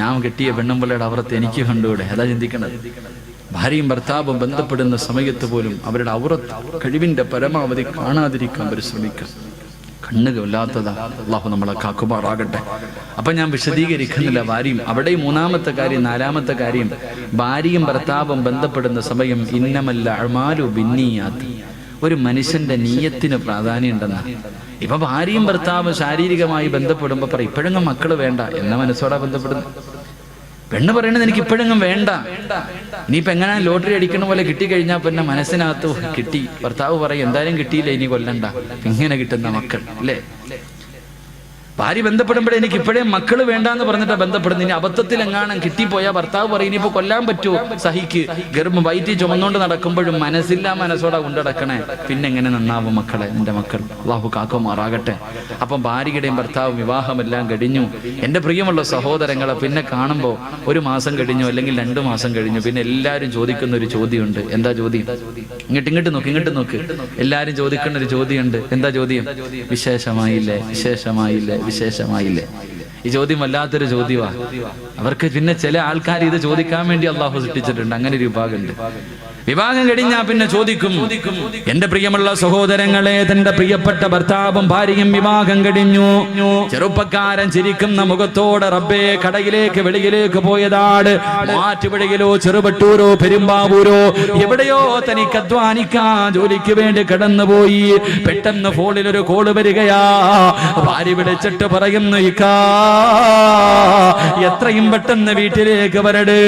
ഞാൻ കെട്ടിയ പെണ്ണുമ്പിള്ളയുടെ ഔറത്ത് എനിക്ക് കണ്ടുകൂടെ? അതാ ചിന്തിക്കേണ്ടത്. ഭാര്യയും ഭർത്താവും ബന്ധപ്പെടുന്ന സമയത്ത് പോലും അവരുടെ ഔറത്ത് കഴിവിന്റെ പരമാവധി കാണാതിരിക്കാൻ പരിശ്രമിക്കാം. കണ്ണുകളില്ലാത്തതാ. അല്ലാഹു നമ്മളെ കാക്കുമാറാകട്ടെ. അപ്പൊ ഞാൻ വിശദീകരിക്കുന്നില്ല. ഭാര്യയും അവിടെ 3-ാമത്തെ കാര്യം. 4-ാമത്തെ കാര്യം, ഭാര്യയും ഭർത്താവും ബന്ധപ്പെടുന്ന സമയം ഇന്നമൽ അഅ്മാലു ബിന്നിയാത്ത്. ഒരു മനുഷ്യന്റെ നീയത്തിന് പ്രാധാന്യം ഉണ്ടെന്ന്. ഇപ്പൊ ഭാര്യയും ഭർത്താവും ശാരീരികമായി ബന്ധപ്പെടുമ്പോ പറയും, ഇപ്പോഴെങ്കിലും മക്കള് വേണ്ട എന്ന മനസ്സോടാ ബന്ധപ്പെടുന്നു. പെണ്ണ് പറയണത് എനിക്ക് ഇപ്പോഴെങ്കിലും വേണ്ട, ഇനിയിപ്പോ എങ്ങനെ ലോട്ടറി അടിക്കണ പോലെ കിട്ടിക്കഴിഞ്ഞാൽ പിന്നെ മനസ്സിനകത്ത് കിട്ടി. ഭർത്താവ് പറയും, എന്തായാലും കിട്ടിയില്ല, ഇനി കൊല്ലണ്ട. ഇങ്ങനെ കിട്ടുന്ന മക്കൾ അല്ലേ? ഭാര്യ ബന്ധപ്പെടുമ്പോഴേ എനിക്ക് ഇപ്പോഴേ മക്കള് വേണ്ടാന്ന് പറഞ്ഞിട്ടാ ബന്ധപ്പെടുന്നത്. ഇനി അബദ്ധത്തിൽ എങ്ങാനും കിട്ടിപ്പോയാൽ ഭർത്താവ് പറയും, ഇനിയിപ്പോ കൊല്ലാൻ പറ്റുമോ? സഹിക്ക്. ഗർഭം വയറ്റി ചുമന്നുകൊണ്ട് നടക്കുമ്പോഴും മനസ്സില്ലാ മനസ്സോടെ കൊണ്ടടക്കണേ. പിന്നെ എങ്ങനെ നന്നാവും മക്കളെ, എന്റെ മക്കൾ? അല്ലാഹു കാക്കുമാറാകട്ടെ. അപ്പം ഭാര്യയുടെയും ഭർത്താവും വിവാഹമെല്ലാം കഴിഞ്ഞു. എന്റെ പ്രിയമുള്ള സഹോദരങ്ങളെ, പിന്നെ കാണുമ്പോൾ 1 മാസം കഴിഞ്ഞു അല്ലെങ്കിൽ 2 മാസം കഴിഞ്ഞു, പിന്നെ എല്ലാവരും ചോദിക്കുന്ന ഒരു ചോദ്യമുണ്ട്. എന്താ ചോദ്യം? ഇങ്ങോട്ട് നോക്ക്. എല്ലാരും ചോദിക്കുന്ന ഒരു ചോദ്യമുണ്ട്. എന്താ ചോദ്യം? വിശേഷമായില്ലേ? ഈ ചോദ്യം വല്ലാത്തൊരു ചോദ്യമാണ്. അവർക്ക് പിന്നെ ചില ആൾക്കാർ ഇത് ചോദിക്കാൻ വേണ്ടി അള്ളാഹു സൃഷ്ടിച്ചിട്ടുണ്ട്. അങ്ങനെ ഒരു വിഭാഗമുണ്ട്. വിവാഹം കഴിഞ്ഞാൽ പിന്നെ ചോദിക്കും. എന്റെ പ്രിയമുള്ള സഹോദരങ്ങളെ, തന്റെ പ്രിയപ്പെട്ട ഭർത്താവും ഭാര്യയും വിവാഹം കഴിഞ്ഞു. ചെറുപ്പക്കാരൻ ചിരിക്കുന്ന മുഖത്തോടെ റബ്ബേ കടയിലേക്ക് വെളിയിലേക്ക് പോയതാണ്. മാറ്റുപുഴയിലോ ചെറുവട്ടൂരോ പെരുമ്പാവൂരോ എവിടെയോ തനിക്ക് അധ്വാനിക്കാൻ ജോലിക്ക് വേണ്ടി കടന്നുപോയി. പെട്ടെന്ന് ഫോണിൽ ഒരു കോള് വരികയാ. ഭാര്യ വിളിച്ചിട്ട് പറയുന്നു, ഇക്കാ എത്രയും പെട്ടെന്ന് വീട്ടിലേക്ക് വരട്,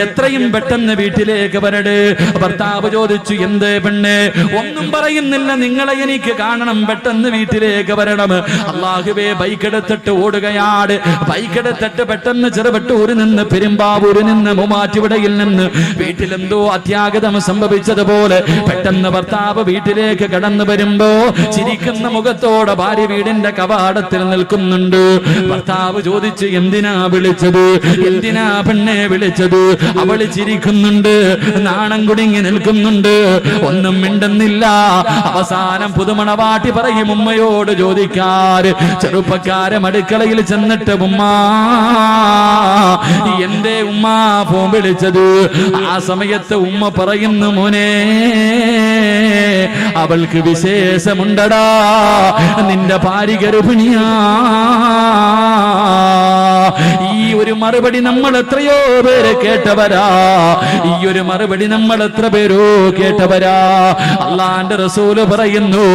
എത്രയും പെട്ടെന്ന് വീട്ടിലേക്ക് വരട്. ഭർത്താവ് ചോദിച്ചു, എന്ത് പെണ്ണ്? ഒന്നും പറയുന്നില്ല, നിങ്ങളെ എനിക്ക് കാണണം, പെട്ടെന്ന് വീട്ടിലേക്ക് വരണം. അല്ലാഹുവേ, ബൈക്കെടുത്തിട്ട് ഓടുകയാണ്. ബൈക്കെടുത്തിട്ട് പെട്ടെന്ന് ചെറുവട്ടൂരിൽ നിന്ന് പെരുമ്പാവൂരിൽ നിന്ന് മൂവാറ്റുപുഴയിൽ നിന്ന് വീട്ടിലെന്തോ അത്യാഗതം സംഭവിച്ചതുപോലെ പെട്ടെന്ന് ഭർത്താവ് വീട്ടിലേക്ക് കടന്നു വരുമ്പോ ചിരിക്കുന്ന മുഖത്തോടെ ഭാര്യ വീടിന്റെ കവാടത്തിൽ നിൽക്കുന്നുണ്ട്. ഭർത്താവ് ചോദിച്ചു, എന്തിനാ വിളിച്ചത്? എന്തിനാ പെണ്ണെ വിളിച്ചത്? അവള് ചിരിക്കുന്നുണ്ട്, നാണം കുടുങ്ങി നിൽക്കുന്നുണ്ട്, ഒന്നും മിണ്ടുന്നില്ല. അവസാനം പുതുമണവാട്ടി പറയും, ഉമ്മയോട് ചോദിക്കാറ്. ചെറുപ്പക്കാരൻ അടുക്കളയിൽ ചെന്നിട്ട്, ഉമ്മാ എന്റെ ഉമ്മ ഫോൺ വിളിച്ചത്? ആ സമയത്ത് ഉമ്മ പറയുന്നു, മോനെ അവൾക്ക് വിശേഷമുണ്ടടാ, നിന്റെ ഭാര്യ ഗർഭിണിയാ. ഈ ഒരു മറുപടി നമ്മൾ എത്രയോ പേര് കേട്ടവരാ. ഈ ഒരു മറുപടി നമ്മൾ എത്ര പേരോ കേട്ടവരാ. അള്ളാന്റെ റസൂല് പറയുന്നു,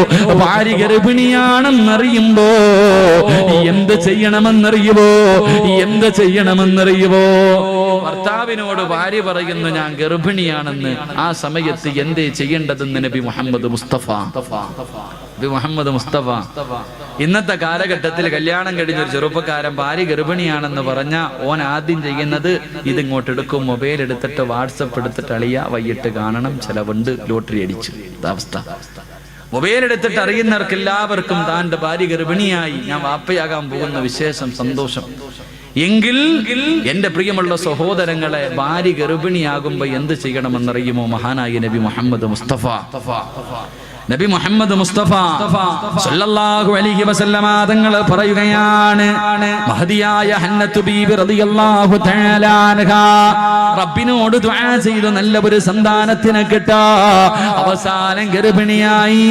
ഭാര്യ ഗർഭിണിയാണെന്നറിയുമ്പോ എന്ത് ചെയ്യണമെന്നറിയുവോ? എന്ത് ചെയ്യണമെന്നറിയുവോ? ഭർത്താവിനോട് ഭാര്യ പറയുന്നു ഞാൻ ഗർഭിണിയാണെന്ന്. ആ സമയത്ത് എന്തേ ചെയ്യേണ്ടതെന്ന് നബി മുഹമ്മദ് മുസ്തഫ. ഇന്നത്തെ കാലഘട്ടത്തിൽ കല്യാണം കഴിഞ്ഞൊരു ചെറുപ്പക്കാരൻ ഭാര്യ ഗർഭിണിയാണെന്ന് പറഞ്ഞ ഓൻ ആദ്യം ചെയ്യുന്നത് ഇതിങ്ങോട്ട് എടുക്കും, മൊബൈൽ എടുത്തിട്ട് വാട്സപ്പ് എടുത്തിട്ട് അളിയ വൈകിട്ട് കാണണം, ചെലവുണ്ട്, ലോട്ടറി അടിച്ചു. അവസ്ഥ മൊബൈൽ എടുത്തിട്ട് അറിയുന്നവർക്ക് എല്ലാവർക്കും താൻ്റെ ഭാര്യ ഗർഭിണിയായി, ഞാൻ വാപ്പയാകാൻ പോകുന്ന വിശേഷം, സന്തോഷം. എങ്കിൽ എന്റെ പ്രിയമുള്ള സഹോദരങ്ങളെ, ഭാര്യ ഗർഭിണിയാകുമ്പോ എന്ത് ചെയ്യണമെന്നറിയുമോ? മഹാനായ നബി മുഹമ്മദ് മുസ്തഫ നബി മുഹമ്മദ് മുസ്തഫ സല്ലല്ലാഹു അലൈഹി വസല്ലമ തങ്ങൾ പറയുകയാണ്, മഹദിയായ ഹന്നത്തു ബീബി റളിയല്ലാഹു തആല അൻഹാ റബ്ബിനോട് ദുആ ചെയ്തു നല്ല ഒരു സന്താനത്തിനെ കിട്ടാ. അവസാനം ഗർഭിണിയായി.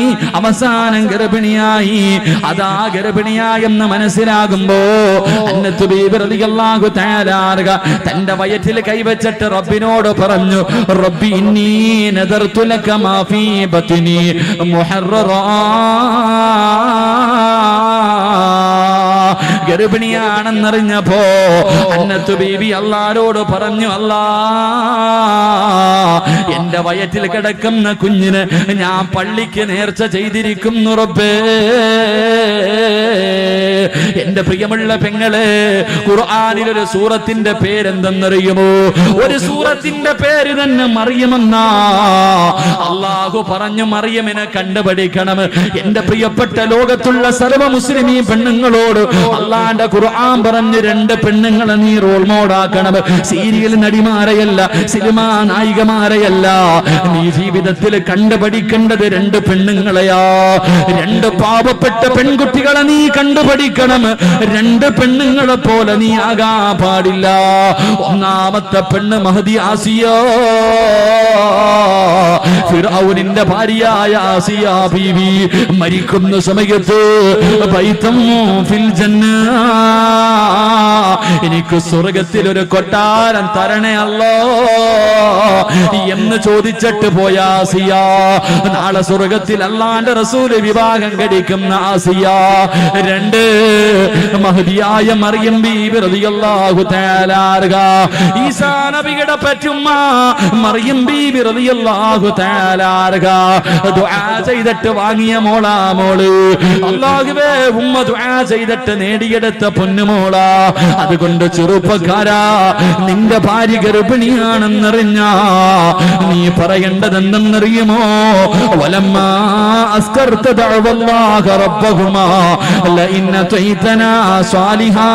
അതാ ഗർഭിണിയായെന്ന് മനസ്സിലാകുമ്പോ ഹന്നത്തു ബീബി റളിയല്ലാഹു തആല അൻഹാ തന്റെ വയറ്റിൽ കൈവച്ചിട്ട് റബ്ബിനോട് പറഞ്ഞു, റബ്ബി ഇന്നി നദർതു ലക മാ ഫീ ബത്നി മുഹററാ. ഗർഭിണിയാണെന്നറിഞ്ഞപ്പോ ഹന്നത്തു ബീബി അല്ലാഹുവോട് പറഞ്ഞു, അല്ലാ, എന്റെ വയറ്റിൽ കിടക്കുന്ന കുഞ്ഞിന് ഞാൻ പള്ളിക്ക് നേർച്ച ചെയ്തിരിക്കുന്നു റബ്ബേ. എന്റെ പ്രിയമുള്ള പെങ്ങളെ, ഖുർആനിൽ ഒരു സൂറത്തിന്റെ പേരെന്തെന്നറിയുമോ? ഒരു സൂറത്തിന്റെ പേര് തന്നെ മറിയമെന്നാ. അല്ലാഹു പറഞ്ഞു, മറിയമിനെ കണ്ടുപഠിക്കണം. എന്റെ പ്രിയപ്പെട്ട ലോകത്തുള്ള സർവ്വ മുസ്ലിമീ പെണ്ണുങ്ങളോട് അള്ളാന്റെ ഖുർആൻ പറഞ്ഞു, രണ്ട് പെണ്ണുങ്ങളെ നീ റോൾ മോഡാക്കണം. സീരിയൽ നടിമാരെയല്ല, സിനിമാ നായികമാരെയല്ല, നീ ജീവിതത്തിൽ കണ്ടുപഠിക്കേണ്ടത് രണ്ട് പെണ്ണുങ്ങളെയാ. രണ്ട് പാവപ്പെട്ട പെൺകുട്ടികളെ നീ കണ്ടുപഠിക്കണം. രണ്ട് പെണ്ണുങ്ങളെ പോലെ നീ ആകാൻ പാടില്ല. ഒന്നാമത്തെ പെണ്ണ് മഹദി ആസിയ, ഫിർഔനിന്റെ ഭാര്യയായ ആസിയ ബീവി മരിക്കുന്ന സമയത്ത് ബൈതം ഫിൽ ജന്ന, എനിക്ക് സ്വർഗത്തിൽ ഒരു കൊട്ടാരം തരണേ അല്ലോ എന്ന് ചോദിച്ചിട്ട് പോയ ആസിയ, നാളെ സ്വർഗത്തിൽ അല്ലാഹുവിന്റെ റസൂൽ വിവാഹം കഴിക്കുന്ന ആസിയ. രണ്ട് മഹദിയായ മറിയം ബീബി റളിയല്ലാഹു തആല അൻഹാ, ഈസാ നബിയുടെ പറ്റുമ്മ മറിയം ബീബി റളിയല്ലാഹു തആല അൻഹാ ദുആ ചെയ്തിട്ട് വാങ്ങിയ മോളാ മോള്. അല്ലാഹുവേ, ഉമ്മ ദുആ ചെയ്തിട്ട് നേടിയെടുത്ത പൊന്നുമോളാ. അതുകൊണ്ട് ചെറുപ്പക്കാരാ, നിന്റെ ഭാര്യ ഗർഭിണിയാണെന്നറിഞ്ഞ നീ പറയേണ്ടത് എന്തെന്നറിയുമോ? വലമ്മാ അസ്കർത ദഅവല്ലാഹ റബ്ബഹുമാ ലഇൻ അതൈതനാ സ്വാലിഹാ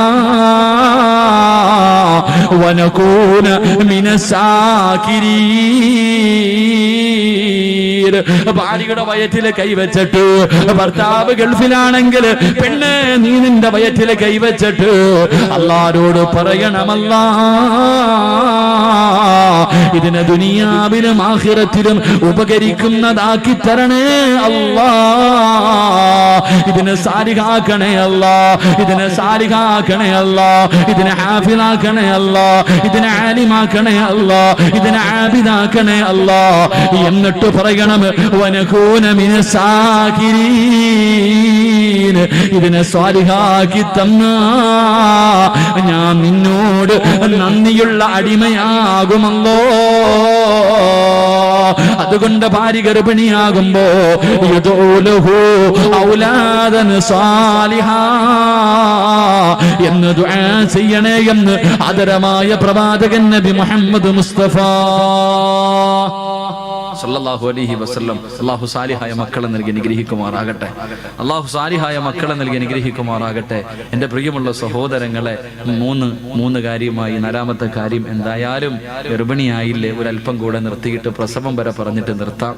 വനകൂന മിനസ്സാകിരീൻ. ഭാര്യയുടെ വയറ്റിൽ കൈവച്ചിട്ട്, ഭർത്താവ് ഗൾഫിലാണെങ്കിൽ പെണ്ണ് നീ നിന്റെ വയറ്റിൽ കൈവച്ചിട്ട് അല്ലാഹുവോട് പറയണമല്ലാ, ഇതിനെ ദുനിയാവിലും ആഖിറത്തിലും ഉപകരിക്കുന്നതാക്കി തരണേ അല്ലാ, ഇതിനെ സാലിഹാക്കണേ അല്ലാ, ഇതിനെ സാലിഹാക്കണേ അല്ലാ, ഇതിനെ ഹാഫിളാക്കണേ അല്ലാ, ഇതിനെ ആലിമാക്കണേ അല്ലാ, ഇതിനെ ആബിദാക്കണേ അല്ലാ. എന്നിട്ട് പറയണം, വനകൂന മിനസ്സാകിരീൻ, ഇതിനെ സ്വാലിഹാക്കി തന്ന ഞാൻ നിന്നോട് നന്ദിയുള്ള അടിമയാകുമല്ലോ. അതുകൊണ്ട് ഭാര്യ ഗർഭിണിയാകുമ്പോ യദൂലഹു ഔലാദൻ സാലിഹാ എന്ന് ദുആ ചെയ്യണേ എന്ന് ആദരമായ പ്രവാചകൻ നബി മുഹമ്മദ് മുസ്തഫ സല്ലല്ലാഹു അലൈഹി വസല്ലം. അല്ലാഹു സാലിഹായ മക്കളെ നൽകി അനുഗ്രഹിക്കുമാറാകട്ടെ. അല്ലാഹു സാലിഹായ മക്കളെ നൽകി അനുഗ്രഹിക്കുമാറാകട്ടെ. എൻ്റെ പ്രിയമുള്ള സഹോദരങ്ങളെ, മൂന്ന് കാര്യമായി. നാലാമത്തെ കാര്യം, എന്തായാലും ഗർഭിണിയായില്ലേ, ഒരല്പം കൂടെ നിർത്തിയിട്ട് പ്രസവം വരെ പറഞ്ഞിട്ട് നിർത്താം.